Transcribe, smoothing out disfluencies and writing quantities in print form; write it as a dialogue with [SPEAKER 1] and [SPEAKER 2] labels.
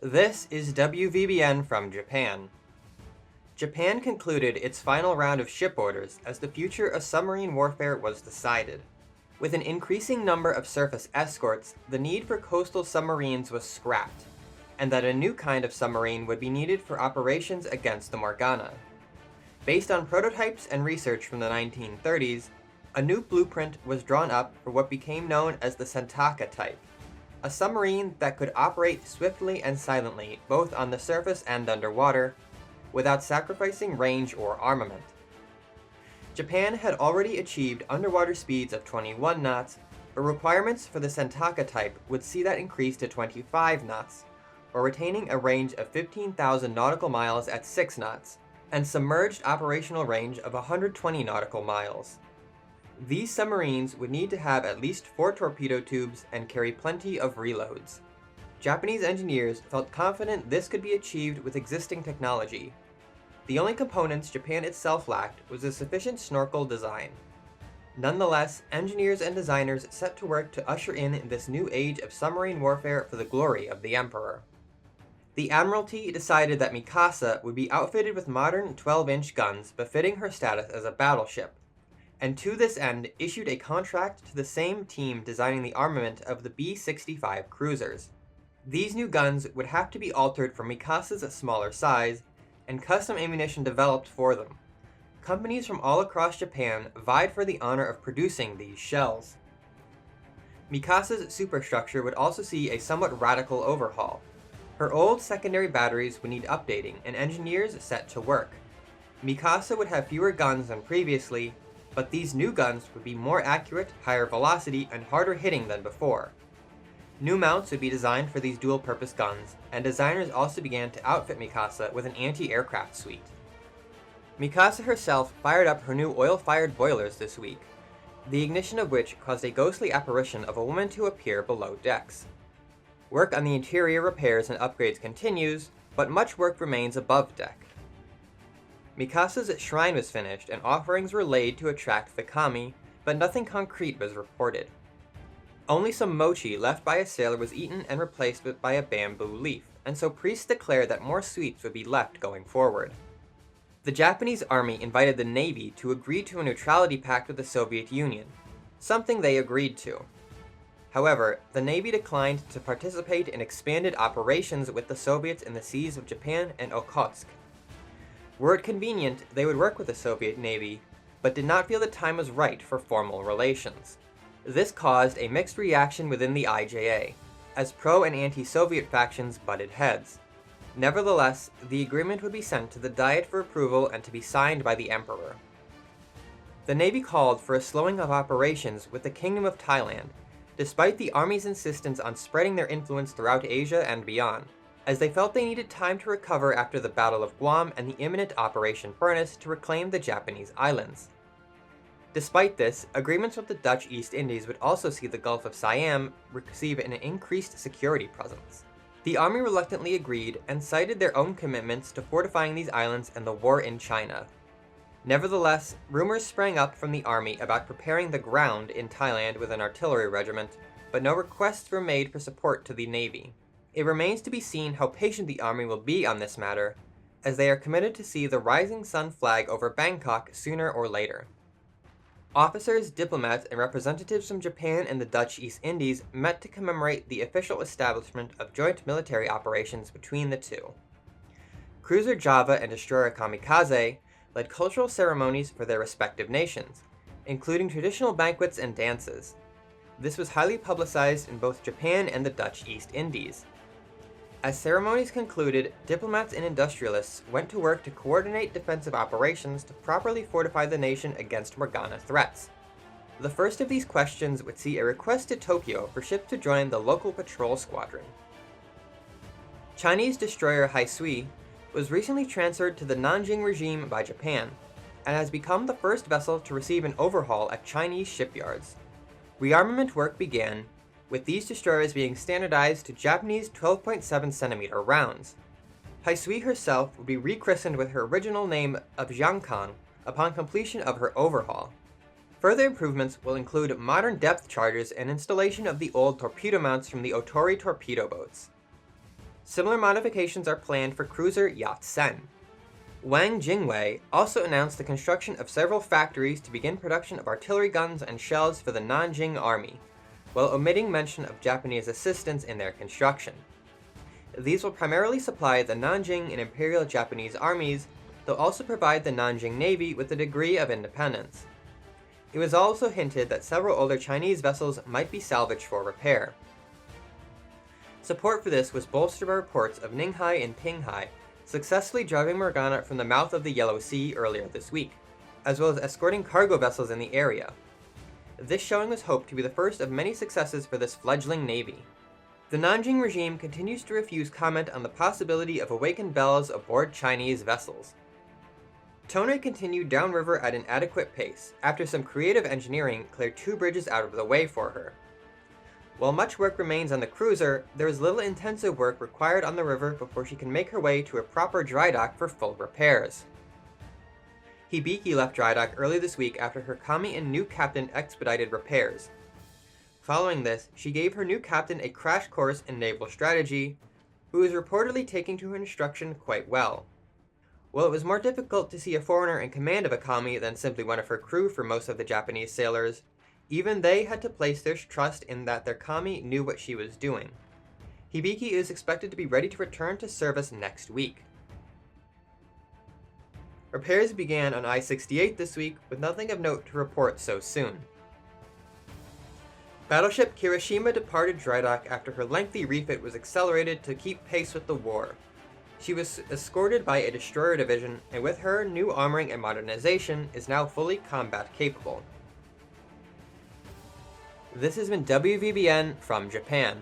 [SPEAKER 1] This is WVBN from Japan. Japan concluded its final round of ship orders as the future of submarine warfare was decided. With an increasing number of surface escorts, the need for coastal submarines was scrapped, and that a new kind of submarine would be needed for operations against the Morgana. Based on prototypes and research from the 1930s, a new blueprint was drawn up for what became known as the Sentaka type, a submarine that could operate swiftly and silently both on the surface and underwater, without sacrificing range or armament. Japan had already achieved underwater speeds of 21 knots, but requirements for the Sentaka type would see that increase to 25 knots, while retaining a range of 15,000 nautical miles at 6 knots, and submerged operational range of 120 nautical miles. These submarines would need to have at least 4 torpedo tubes and carry plenty of reloads. Japanese engineers felt confident this could be achieved with existing technology. The only components Japan itself lacked was a sufficient snorkel design. Nonetheless, engineers and designers set to work to usher in this new age of submarine warfare for the glory of the Emperor. The Admiralty decided that Mikasa would be outfitted with modern 12-inch guns befitting her status as a battleship, and to this end issued a contract to the same team designing the armament of the B-65 cruisers. These new guns would have to be altered for Mikasa's smaller size, and custom ammunition developed for them. Companies from all across Japan vied for the honor of producing these shells. Mikasa's superstructure would also see a somewhat radical overhaul. Her old secondary batteries would need updating, and engineers set to work. Mikasa would have fewer guns than previously, but these new guns would be more accurate, higher velocity, and harder hitting than before. New mounts would be designed for these dual-purpose guns, and designers also began to outfit Mikasa with an anti-aircraft suite. Mikasa herself fired up her new oil-fired boilers this week, the ignition of which caused a ghostly apparition of a woman to appear below decks. Work on the interior repairs and upgrades continues, but much work remains above deck. Mikasa's shrine was finished and offerings were laid to attract the kami, but nothing concrete was reported. Only some mochi left by a sailor was eaten and replaced by a bamboo leaf, and so priests declared that more sweets would be left going forward. The Japanese army invited the Navy to agree to a neutrality pact with the Soviet Union, something they agreed to. However, the Navy declined to participate in expanded operations with the Soviets in the seas of Japan and Okhotsk. Were it convenient, they would work with the Soviet Navy, but did not feel the time was right for formal relations. This caused a mixed reaction within the IJA, as pro- and anti-Soviet factions butted heads. Nevertheless, the agreement would be sent to the Diet for approval and to be signed by the Emperor. The Navy called for a slowing of operations with the Kingdom of Thailand, despite the Army's insistence on spreading their influence throughout Asia and beyond, as they felt they needed time to recover after the Battle of Guam and the imminent Operation Furnace to reclaim the Japanese islands. Despite this, agreements with the Dutch East Indies would also see the Gulf of Siam receive an increased security presence. The army reluctantly agreed and cited their own commitments to fortifying these islands and the war in China. Nevertheless, rumors sprang up from the army about preparing the ground in Thailand with an artillery regiment, but no requests were made for support to the Navy. It remains to be seen how patient the army will be on this matter, as they are committed to see the rising sun flag over Bangkok sooner or later. Officers, diplomats, and representatives from Japan and the Dutch East Indies met to commemorate the official establishment of joint military operations between the two. Cruiser Java and destroyer Kamikaze led cultural ceremonies for their respective nations, including traditional banquets and dances. This was highly publicized in both Japan and the Dutch East Indies. As ceremonies concluded, diplomats and industrialists went to work to coordinate defensive operations to properly fortify the nation against Morgana threats. The first of these questions would see a request to Tokyo for ships to join the local patrol squadron. Chinese destroyer Haisui was recently transferred to the Nanjing regime by Japan, and has become the first vessel to receive an overhaul at Chinese shipyards. Rearmament work began, with these destroyers being standardized to Japanese 12.7cm rounds. Haisui herself would be rechristened with her original name of Jiangkan upon completion of her overhaul. Further improvements will include modern depth chargers and installation of the old torpedo mounts from the Otori torpedo boats. Similar modifications are planned for cruiser Yat-sen. Wang Jingwei also announced the construction of several factories to begin production of artillery guns and shells for the Nanjing Army, while omitting mention of Japanese assistance in their construction. These will primarily supply the Nanjing and Imperial Japanese armies, though also provide the Nanjing Navy with a degree of independence. It was also hinted that several older Chinese vessels might be salvaged for repair. Support for this was bolstered by reports of Ninghai and Pinghai successfully driving Morgana from the mouth of the Yellow Sea earlier this week, as well as escorting cargo vessels in the area. This showing was hoped to be the first of many successes for this fledgling navy. The Nanjing regime continues to refuse comment on the possibility of awakened bells aboard Chinese vessels. Toner continued downriver at an adequate pace, after some creative engineering cleared 2 bridges out of the way for her. While much work remains on the cruiser, there is little intensive work required on the river before she can make her way to a proper dry dock for full repairs. Hibiki left dry dock early this week after her Kami and new captain expedited repairs. Following this, she gave her new captain a crash course in naval strategy, who is reportedly taking to her instruction quite well. While it was more difficult to see a foreigner in command of a Kami than simply one of her crew for most of the Japanese sailors, even they had to place their trust in that their Kami knew what she was doing. Hibiki is expected to be ready to return to service next week. Repairs began on I-68 this week, with nothing of note to report so soon. Battleship Kirishima departed dry dock after her lengthy refit was accelerated to keep pace with the war. She was escorted by a destroyer division, and with her, new armoring and modernization is now fully combat capable. This has been WVBN from Japan.